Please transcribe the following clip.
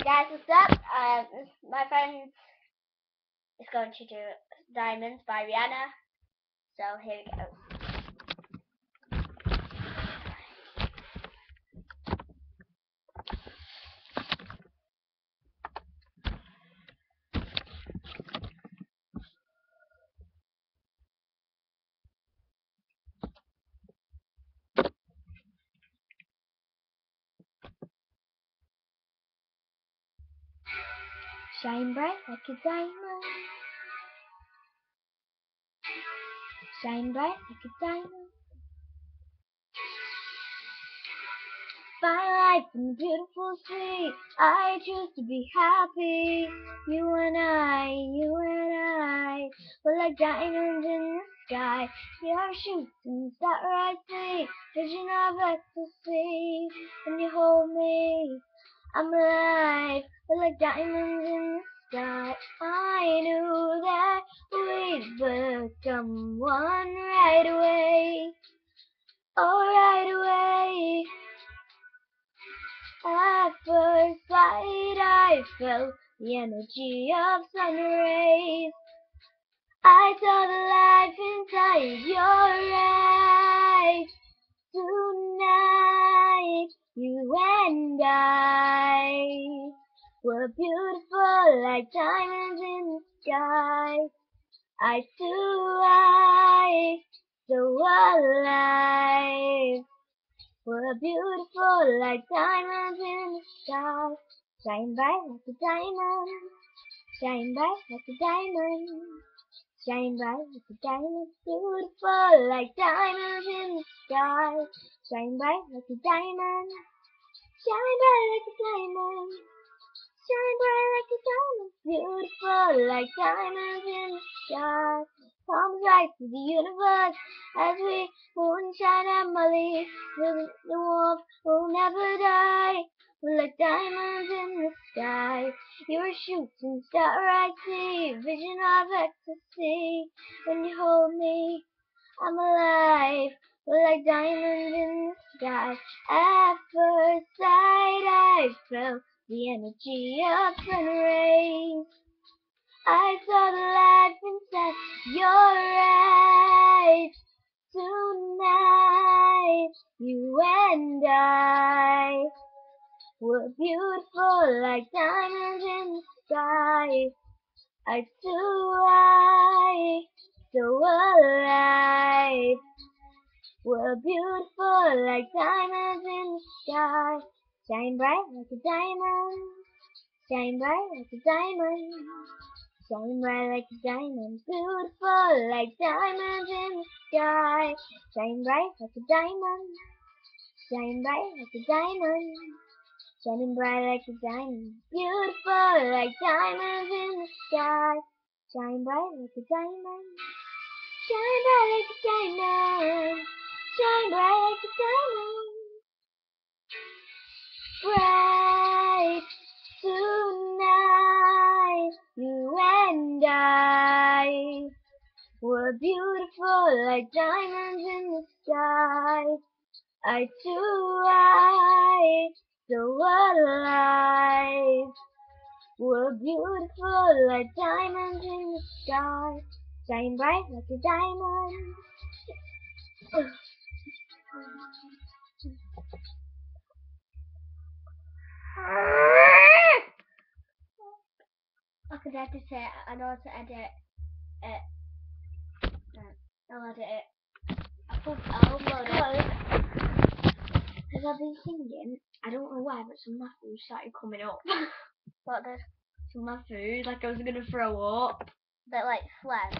Guys, what's up? My friend is going to do Diamonds by Rihanna. So here we go. Shine bright like a diamond. Shine bright like a diamond. Find life in beautiful street. I choose to be happy. You and I, we're like diamonds in the sky. Your shooting star I see, vision of ecstasy. When you hold me, I'm alive. We're like diamonds in the sky. I knew that we'd become one right away. Oh, right away. At first sight I felt the energy of sun rays. I saw the life inside your eyes. Tonight, you and I were beautiful like diamonds in the sky. Eye to eye, so alive. We're beautiful like diamonds in the sky. Shine bright like a diamond. Shine bright like a diamond. Shine bright like a diamond. Beautiful like diamonds in the sky. Shine bright like a diamond. Shine bright like a diamond. Shine bright like a diamond. Beautiful like diamonds in the sky. Comes right to the universe as we moonshine and Molly. The warmth will never die. We're like diamonds in the sky. You're a shooting star I see, vision of ecstasy. When you hold me, I'm alive. We're like diamonds in the sky. At first sight, I felt the energy of sun rays. I saw the light inside your eyes. Tonight, you and I were beautiful like diamonds in the sky. Eye to eye, so alive. We're beautiful like diamonds in the sky. Shine bright like a diamond. Shine bright like a diamond. Shine bright like a diamond, beautiful like diamonds in the sky. Shine bright like a diamond. Shine bright like a diamond. Shining bright like a diamond, beautiful like diamonds in the sky. Shine bright like a diamond. Shine bright like a diamond. Shine bright like a diamond. Bright tonight, you and I were beautiful like diamonds in the sky. Eye to eye, so alive. We're beautiful like diamonds in the sky. Shine bright like a diamond. I could edit it. I know how to edit it. I'll edit it. I'll upload it. Because I've been singing, I don't know why, but some of my food started coming up. What did? Some of my food, like I was gonna throw up. But like phlegm.